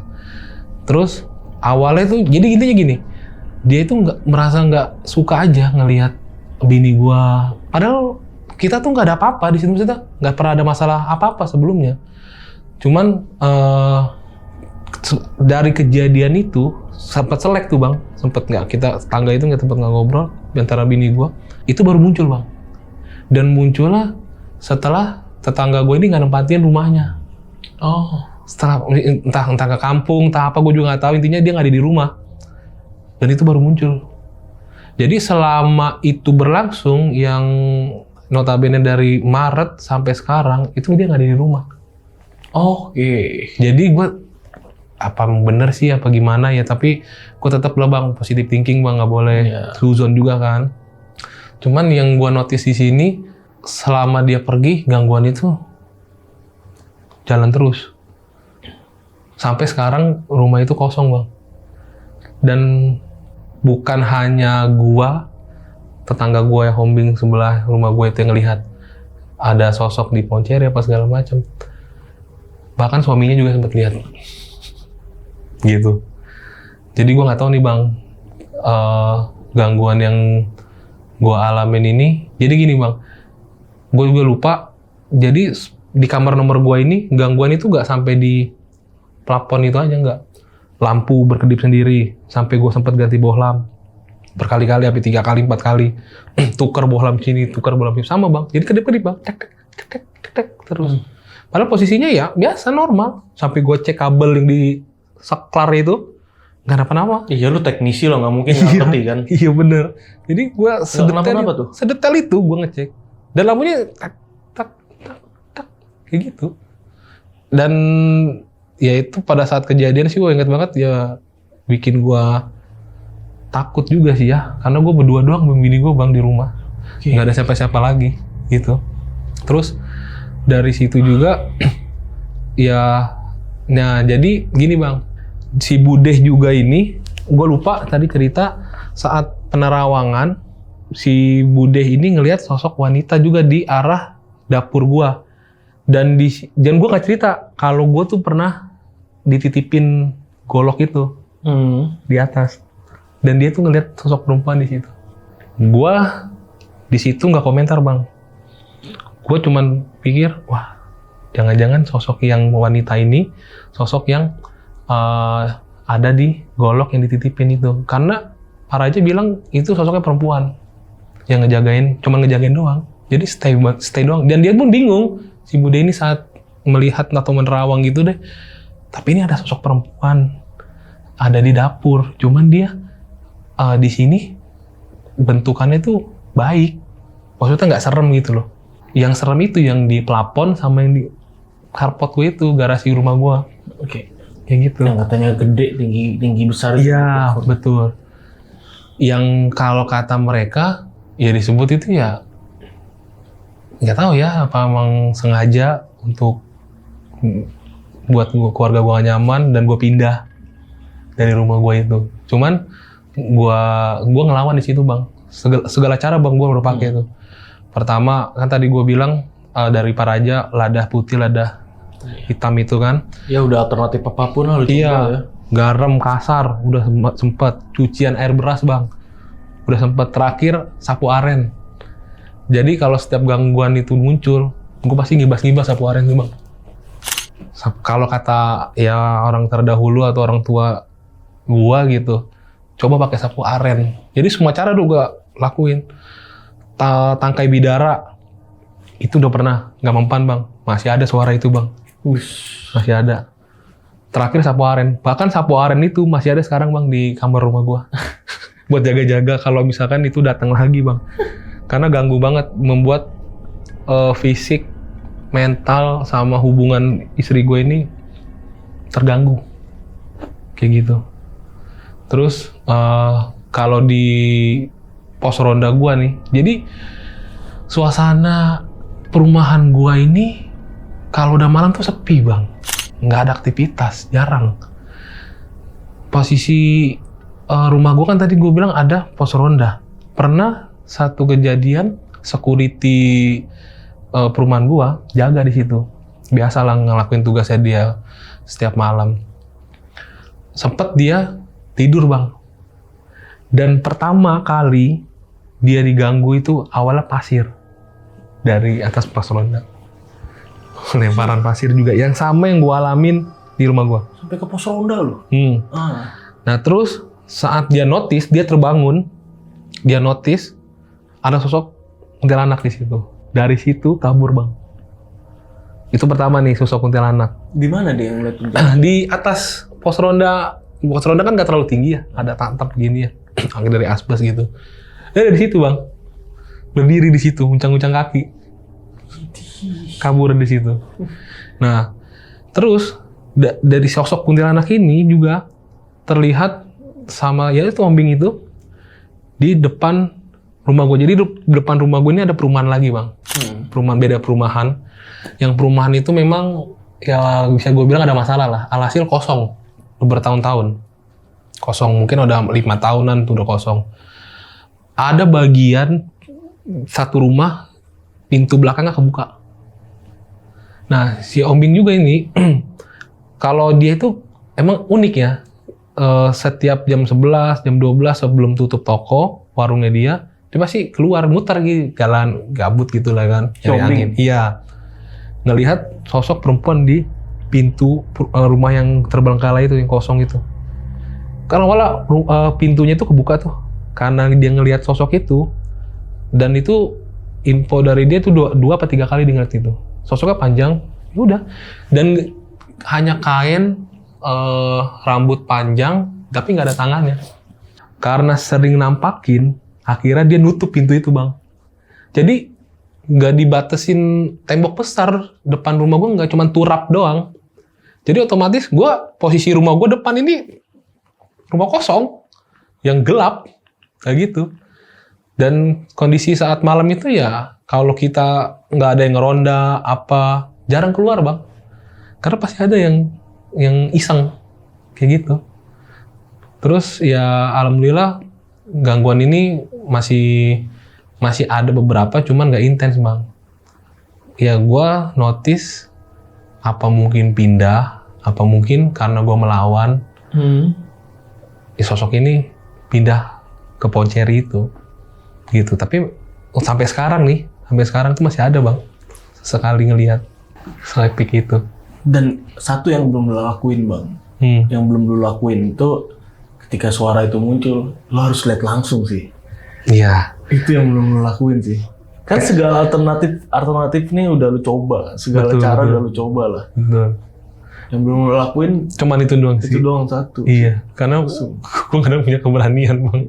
Terus awalnya tuh jadi intinya gini, dia itu merasa nggak suka aja ngelihat bini gua. Padahal kita tuh nggak ada apa-apa di situ, kita nggak pernah ada masalah apa-apa sebelumnya. Cuman dari kejadian itu sempat selek tuh Bang, sempat nggak kita tangga itu nggak ngobrol antara bini gua. Itu baru muncul Bang, dan muncullah setelah tetangga gue ini nggak nempatin rumahnya. Setelah entah ke kampung, entah apa gue juga nggak tahu, intinya dia nggak ada di rumah, dan itu baru muncul. Jadi selama itu berlangsung, yang notabene dari Maret sampai sekarang itu dia nggak ada di rumah. Jadi gue apa bener sih apa gimana ya, tapi gue tetap lah Bang positive thinking Bang, nggak boleh suzon juga kan. Cuman yang gue notice di sini, selama dia pergi gangguan itu jalan terus. Sampai sekarang rumah itu kosong Bang. Dan bukan hanya gua, tetangga gua yang hombing sebelah rumah gua itu yang ngelihat ada sosok di pohon ceri apa segala macam. Bahkan suaminya juga sempat lihat. Gitu. Jadi gua nggak tahu nih Bang, gangguan yang gua alamin ini. Jadi gini Bang, gua juga lupa. Jadi di kamar nomor gua ini gangguan itu nggak sampai di plafon itu aja, nggak. Lampu berkedip sendiri, sampai gue sempat ganti bohlam berkali-kali, sampai 3 kali 4 kali. Tukar bohlam sini, tukar bohlam sini, sama Bang. Jadi kedip-kedip Bang, tek terus. Padahal posisinya ya biasa normal. Sampai gue cek kabel yang di saklar itu nggak apa-apa. Iya, lu teknisi lo, nggak mungkin ngerti kan? Iya bener. Jadi gue sedetail itu gue ngecek, dan lampunya tak kayak gitu. Dan ya itu pada saat kejadian sih gue inget banget ya, bikin gue takut juga sih ya, karena gue berdua doang sama bini gue Bang di rumah, nggak ada siapa-siapa lagi gitu. Terus dari situ juga ya, nah jadi gini Bang, si Budeh juga ini, gue lupa tadi cerita saat penerawangan, si Budeh ini ngelihat sosok wanita juga di arah dapur gue, dan gue nggak cerita kalau gue tuh pernah dititipin golok itu di atas, dan dia tuh ngeliat sosok perempuan di situ. Gua di situ nggak komentar Bang, gue cuman pikir wah jangan-jangan sosok yang wanita ini sosok yang ada di golok yang dititipin itu, karena Pak Raja bilang itu sosoknya perempuan yang cuman ngejagain doang, jadi stay doang. Dan dia pun bingung si Bude ini saat melihat atau menerawang gitu deh, tapi ini ada sosok perempuan ada di dapur, cuman dia di sini bentukannya tuh baik, maksudnya nggak serem gitu loh. Yang serem itu yang di plafon sama yang di carport gue itu, garasi rumah gue. Kayak gitu. Yang katanya gede, tinggi besar. Iya betul. Yang kalau kata mereka ya disebut itu ya nggak tahu ya apa emang sengaja untuk buat keluarga gue gak nyaman dan gue pindah dari rumah gue itu. Cuman gue ngelawan di situ Bang, segala cara Bang gue berpakai itu. Pertama kan tadi gue bilang dari Pak Raja lada putih, lada hitam itu kan. Ya udah alternatif apapun lah lu coba ya. Garam kasar udah sempet, cucian air beras Bang udah sempet, terakhir sapu aren. Jadi kalau setiap gangguan itu muncul, gue pasti ngibas-ngibas sapu aren tuh Bang. Kalau kata ya orang terdahulu atau orang tua gua gitu. Coba pakai sapu aren. Jadi semua cara udah gua lakuin. Tangkai bidara itu udah pernah, nggak mempan bang. Masih ada suara itu bang. Masih ada. Terakhir sapu aren. Bahkan sapu aren itu masih ada sekarang bang di kamar rumah gua. Buat jaga-jaga kalau misalkan itu datang lagi bang. Karena ganggu banget, membuat fisik, mental, sama hubungan istri gue ini terganggu. Kayak gitu. Terus kalau di pos ronda gua nih, jadi suasana perumahan gua ini kalau udah malam tuh sepi bang. Nggak ada aktivitas, jarang. Posisi rumah gue kan tadi gue bilang ada pos ronda. Pernah satu kejadian security perumahan gue jaga di situ. Biasalah ngelakuin tugasnya dia setiap malam. Sempet dia tidur bang. Dan pertama kali dia diganggu itu awalnya pasir dari atas pos ronda. Lemparan pasir juga yang sama yang gue alamin di rumah gue. Sampai ke pos ronda loh. Nah terus saat dia notice, dia terbangun, dia notice ada sosok kuntilanak di situ. Dari situ kabur bang. Itu pertama nih sosok kuntilanak. Di mana dia yang ngeliat? Di atas pos ronda. Pos ronda kan nggak terlalu tinggi ya, ada tantap gini ya, dari asbes gitu. Dia dari situ bang, berdiri di situ, uncang-uncang kaki. Kabur di situ. Nah, terus dari sosok kuntilanak ini juga terlihat sama ya itu ombing itu di depan rumah gue. Jadi di depan rumah gue ini ada perumahan lagi bang. Perumahan, beda perumahan. Yang perumahan itu memang ya bisa gue bilang ada masalah lah. Alhasil kosong bertahun-tahun. Kosong mungkin udah 5 tahunan tuh udah kosong. Ada bagian satu rumah pintu belakangnya kebuka. Nah, si ombing juga ini, kalau dia itu emang unik ya. Setiap jam 11, jam 12 sebelum tutup toko, warungnya dia pasti keluar, muter gitu, jalan gabut gitu lah kan, nyari angin. Iya. Ngelihat sosok perempuan di pintu rumah yang terbengkalai itu, yang kosong itu. Karena malah pintunya itu kebuka tuh. Karena dia ngelihat sosok itu, dan itu info dari dia tuh 2 apa 3 kali dia ngeliat itu. Sosoknya panjang, ya udah. Dan hanya kain, rambut panjang, tapi nggak ada tangannya. Karena sering nampakin, akhirnya dia nutup pintu itu bang. Jadi nggak dibatesin tembok besar depan rumah gue, nggak cuma turap doang. Jadi otomatis posisi rumah gue depan ini rumah kosong, yang gelap, kayak gitu. Dan kondisi saat malam itu ya, kalau kita nggak ada yang ngeronda, apa, jarang keluar bang. Karena pasti ada yang iseng, kayak gitu. Terus ya alhamdulillah gangguan ini masih ada beberapa, cuman nggak intens bang. Ya gue notice, apa mungkin pindah, apa mungkin karena gue melawan, ya sosok ini pindah ke pohon ceri itu. Gitu, tapi sampai sekarang tuh masih ada bang, sekali ngelihat selipik itu. Dan satu yang belum lo lakuin bang, yang belum lo lakuin itu ketika suara itu muncul, lo harus lihat langsung sih. Iya. Itu yang belum lo lakuin sih. Kan segala alternatif nih udah lo coba, segala cara udah lo coba lah. Betul. Yang belum lo lakuin, cuman itu doang sih. Itu doang satu. Iya, karena gue kadang punya keberanian bang.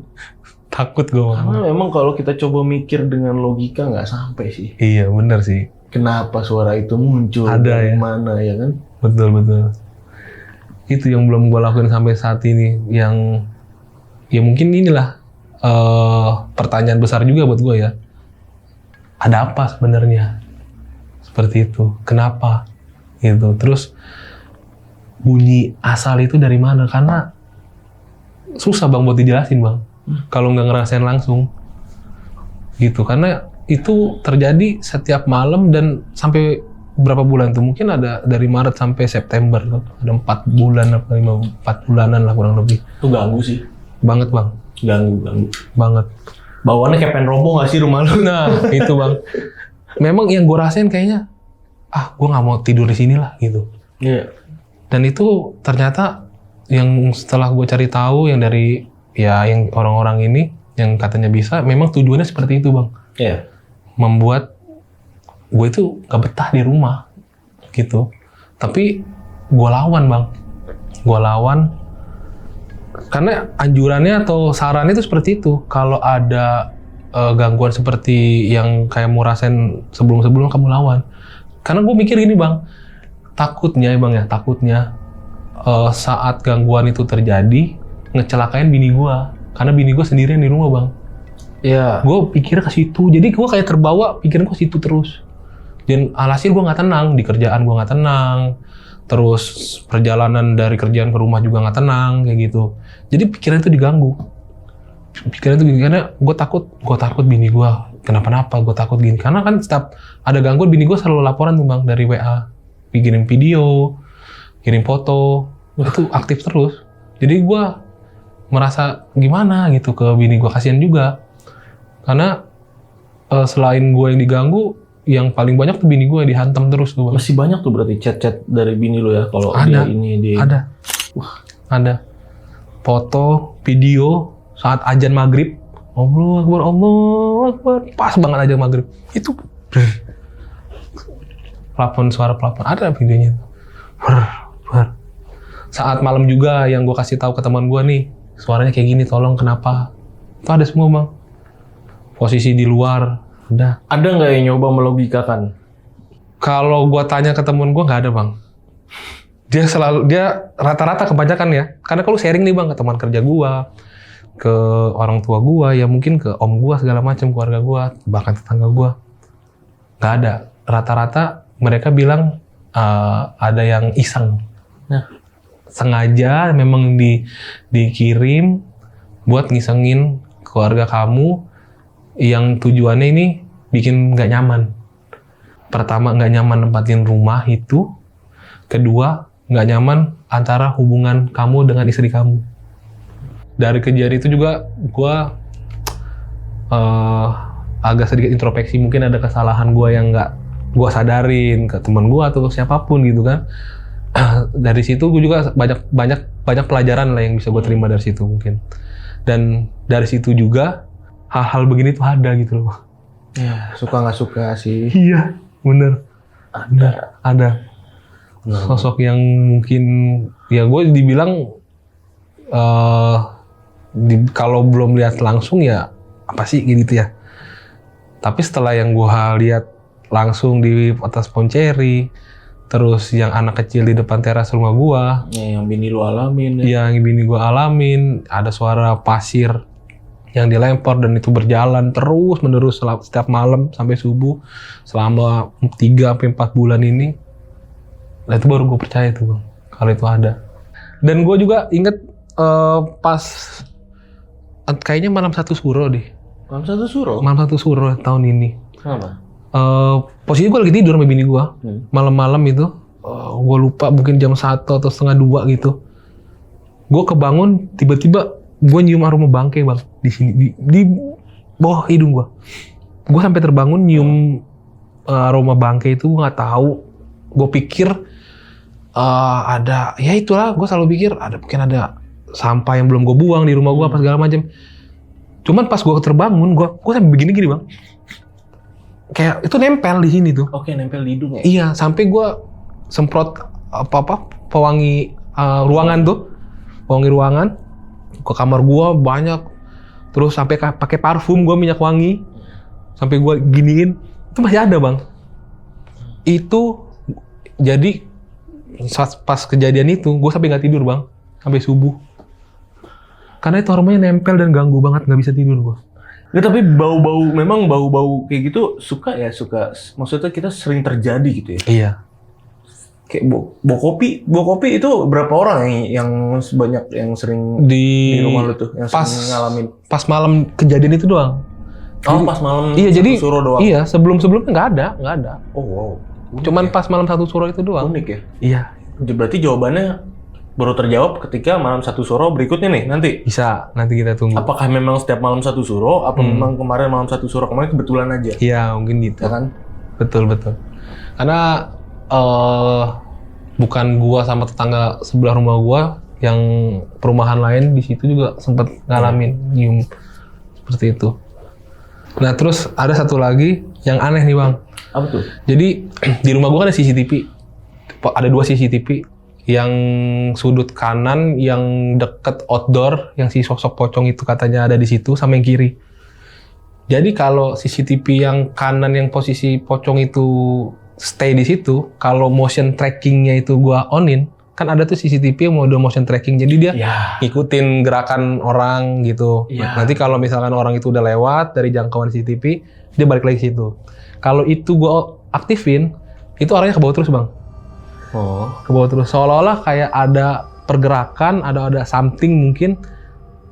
Takut gue. Karena memang kalau kita coba mikir dengan logika nggak sampai sih. Iya benar sih. Kenapa suara itu muncul? Ada dari ya. Mana ya kan? Betul. Itu yang belum gue lakuin sampai saat ini. Yang ya mungkin inilah pertanyaan besar juga buat gue ya. Ada apa sebenarnya? Seperti itu. Kenapa? Gitu. Terus bunyi asal itu dari mana? Karena susah bang buat dijelasin bang. Kalau nggak ngerasain langsung gitu, karena itu terjadi setiap malam dan sampai berapa bulan tuh, mungkin ada dari Maret sampai September tuh, ada 4 bulan apa 4 bulanan lah kurang lebih. Itu ganggu sih banget bang, ganggu banget. Bawaannya kayak pengen roboh nggak sih rumah lu? Nah itu bang, memang yang gue rasain kayaknya gue nggak mau tidur di sini lah gitu. Iya. Dan itu ternyata yang setelah gue cari tahu yang dari ya yang orang-orang ini yang katanya bisa, memang tujuannya seperti itu bang. Iya. Membuat gue itu gak betah di rumah gitu. Tapi gue lawan bang. Gue lawan karena anjurannya atau sarannya itu seperti itu. Kalau ada gangguan seperti yang kayak mau rasain sebelum-sebelum, kamu lawan. Karena gue mikir gini bang, takutnya saat gangguan itu terjadi, ngecelakain bini gue. Karena bini gue sendirian di rumah bang. Iya. Gue pikirnya ke situ, jadi gue kayak terbawa pikiran gue situ terus. Dan alhasil gue nggak tenang, di kerjaan gue nggak tenang. Terus perjalanan dari kerjaan ke rumah juga nggak tenang, kayak gitu. Jadi pikiran itu diganggu. Karena gue takut bini gue kenapa-napa, gue takut gini. Karena kan setiap ada gangguan, bini gue selalu laporan tuh bang dari WA, kirim video, kirim foto, itu aktif terus. Jadi gue merasa gimana gitu ke bini gue, kasihan juga. Karena selain gue yang diganggu, yang paling banyak tuh bini gue dihantam terus tuh bang. Masih banyak tuh berarti chat-chat dari bini lo ya kalau dia ini dia. Ada. Ada. Foto, video saat azan maghrib. Allah Akbar, pas banget aja maghrib. Itu suara plafon, ada videonya. Saat malam juga yang gue kasih tahu ke teman gue nih, suaranya kayak gini, tolong kenapa? Itu ada semua bang. Posisi di luar, ada. Ada nggak yang nyoba melogikakan? Kalau gue tanya ke temen gue nggak ada bang. Dia rata-rata kebanyakan ya. Karena kalau sharing nih bang ke teman kerja gue, ke orang tua gue, ya mungkin ke om gue segala macam, keluarga gue, bahkan tetangga gue, nggak ada. Rata-rata mereka bilang ada yang iseng, sengaja memang dikirim buat ngisengin keluarga kamu, yang tujuannya ini bikin nggak nyaman. Pertama nggak nyaman nempatin rumah itu, kedua nggak nyaman antara hubungan kamu dengan istri kamu. Dari kejadian itu juga gue agak sedikit introspeksi, mungkin ada kesalahan gue yang nggak gue sadarin ke teman gue atau siapapun gitu kan. Dari situ gue juga banyak pelajaran lah yang bisa gue terima dari situ mungkin. Dan dari situ juga hal-hal begini tuh ada gitu loh. Ya, suka nggak suka sih. Iya, bener. Ada. Sosok yang mungkin ya gue dibilang kalau belum lihat langsung ya apa sih gitu ya. Tapi setelah yang gue lihat langsung di atas pohon ceri, terus yang anak kecil di depan teras rumah gue, ya, yang bini lu alamin. Ya. Yang bini gue alamin, ada suara pasir yang dilempar dan itu berjalan terus menerus setiap malam sampai subuh selama 3-4 bulan ini. Nah itu baru gue percaya tuh bang, kalau itu ada. Dan gue juga inget pas kayaknya malam satu suro deh. Malam satu suro? Malam satu suro tahun ini. Kenapa? Posisi gue lagi tidur sama bini gue. Malam-malam itu, gue lupa mungkin jam 1 atau setengah 2 gitu. Gue kebangun, tiba-tiba gue nyium aroma bangke bang di sini di bawah hidung gue. Gue sampai terbangun nyium aroma bangke itu, gue nggak tahu. Gue pikir ada, ya itulah, gue selalu pikir mungkin ada sampah yang belum gue buang di rumah gue apa segala macam. Cuman pas gue terbangun, gue sampai begini-gini bang. Kayak itu nempel di sini tuh. Oke, nempel di hidung ya? Iya, sampai gue semprot pewangi ruangan tuh, pewangi ruangan ke kamar gue banyak. Terus sampai pakai parfum gue, minyak wangi, sampai gue giniin, itu masih ada bang. Itu jadi pas kejadian itu gue sampai nggak tidur bang, sampai subuh. Karena itu aromanya nempel dan ganggu banget, nggak bisa tidur gue. Ya, tapi memang bau-bau kayak gitu suka. Maksudnya kita sering terjadi gitu ya. Iya. Kayak bau kopi itu berapa orang yang sebanyak yang sering di rumah lu tuh yang sering ngalamin? Pas malam kejadian itu doang. Oh, pas malam. Iya, jadi suro doang. Iya, sebelumnya nggak ada. Oh wow. Cuman pas malam satu suro itu doang. Unik ya. Iya. Berarti jawabannya baru terjawab ketika malam satu suro berikutnya nih nanti. Bisa, nanti kita tunggu. Apakah memang setiap malam satu suro? Apa memang kemarin malam satu suro kemarin kebetulan aja? Iya, mungkin gitu. Ya kan? Betul. Karena bukan gua sama tetangga sebelah rumah gua yang perumahan lain di situ juga sempat ngalamin nyium seperti itu. Nah terus ada satu lagi yang aneh nih Bang. Apa tuh? Jadi di rumah gua kan ada CCTV, ada 2 CCTV. Yang sudut kanan yang deket outdoor, yang si sosok pocong itu katanya ada di situ, sama yang kiri. Jadi kalau CCTV yang kanan yang posisi pocong itu stay di situ, kalau motion trackingnya itu gua onin, kan ada tuh CCTV yang mode motion tracking, jadi dia ngikutin gerakan orang gitu. Nanti kalau misalkan orang itu udah lewat dari jangkauan CCTV, dia balik lagi ke situ. Kalau itu gua aktifin, itu arahnya ke bawah terus Bang. Ke bawah terus, seolah-olah kayak ada pergerakan, ada something mungkin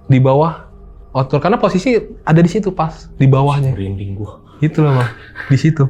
di bawah outdoor, karena posisi ada di situ pas di bawahnya. Merinding gua. Itu loh Bang, di situ.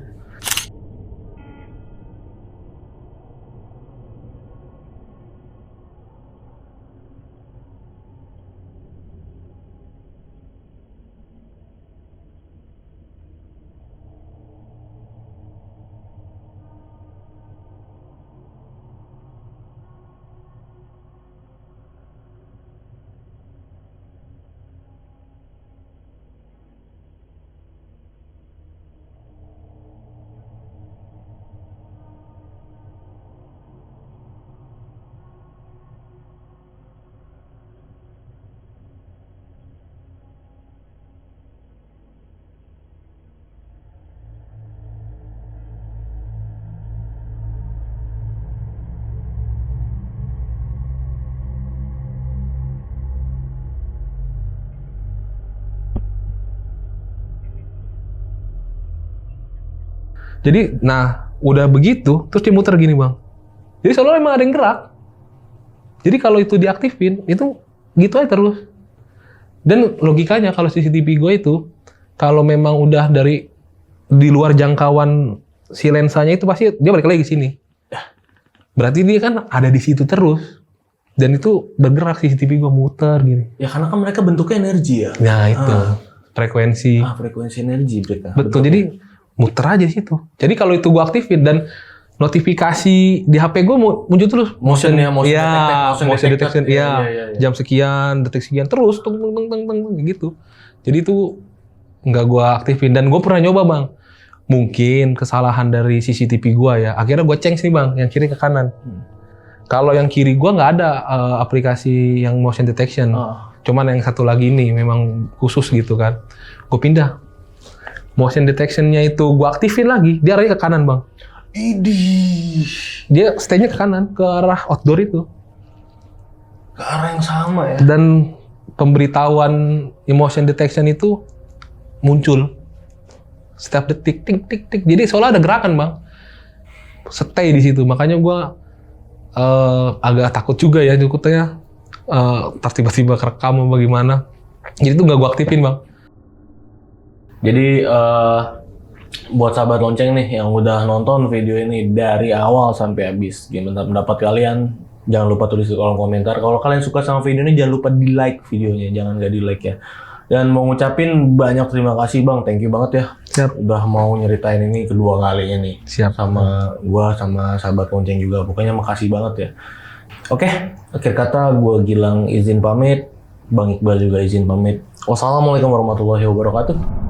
Jadi, nah udah begitu, terus dia muter gini Bang. Jadi seolah emang ada yang gerak. Jadi kalau itu diaktifin, itu gitu aja terus. Dan logikanya kalau CCTV gue itu, kalau memang udah dari di luar jangkauan si lensanya itu pasti dia balik lagi ke sini. Berarti dia kan ada di situ terus. Dan itu bergerak CCTV gue muter gini. Ya karena kan mereka bentuknya energi ya. Nah itu, frekuensi. Frekuensi energi mereka. Betul, jadi muter aja di situ. Jadi kalau itu gue aktifin dan notifikasi di HP gue muncul terus motion detection, jam sekian, detik sekian, terus tung gitu. Jadi itu nggak gue aktifin, dan gue pernah nyoba Bang. Mungkin kesalahan dari CCTV gue ya. Akhirnya gue change nih Bang, yang kiri ke kanan. Kalau yang kiri gue nggak ada aplikasi yang motion detection. Cuman yang satu lagi ini memang khusus gitu kan. Gue pindah. Motion detection-nya itu gue aktifin lagi, dia arahnya ke kanan Bang. Idih. Dia stay-nya ke kanan, ke arah outdoor itu. Ke arah yang sama ya. Dan pemberitahuan motion detection itu muncul setiap detik, tik tik tik. Jadi seolah ada gerakan Bang. Stay di situ, makanya gue agak takut juga ya, takutnya tiba-tiba kerekam atau bagaimana. Jadi itu nggak gue aktifin Bang. Jadi buat sahabat lonceng nih yang udah nonton video ini dari awal sampai habis, gimana pendapat kalian? Jangan lupa tulis di kolom komentar. Kalau kalian suka sama video ini, jangan lupa di like videonya, jangan nggak di like ya. Dan mau ngucapin banyak terima kasih Bang, thank you banget ya. Siap. Udah mau nyeritain ini kedua kalinya nih. Siap. Sama gua, sama sahabat lonceng juga. Pokoknya makasih banget ya. Oke, akhir kata gua Gilang izin pamit, Bang Iqbal juga izin pamit. Wassalamualaikum warahmatullahi wabarakatuh.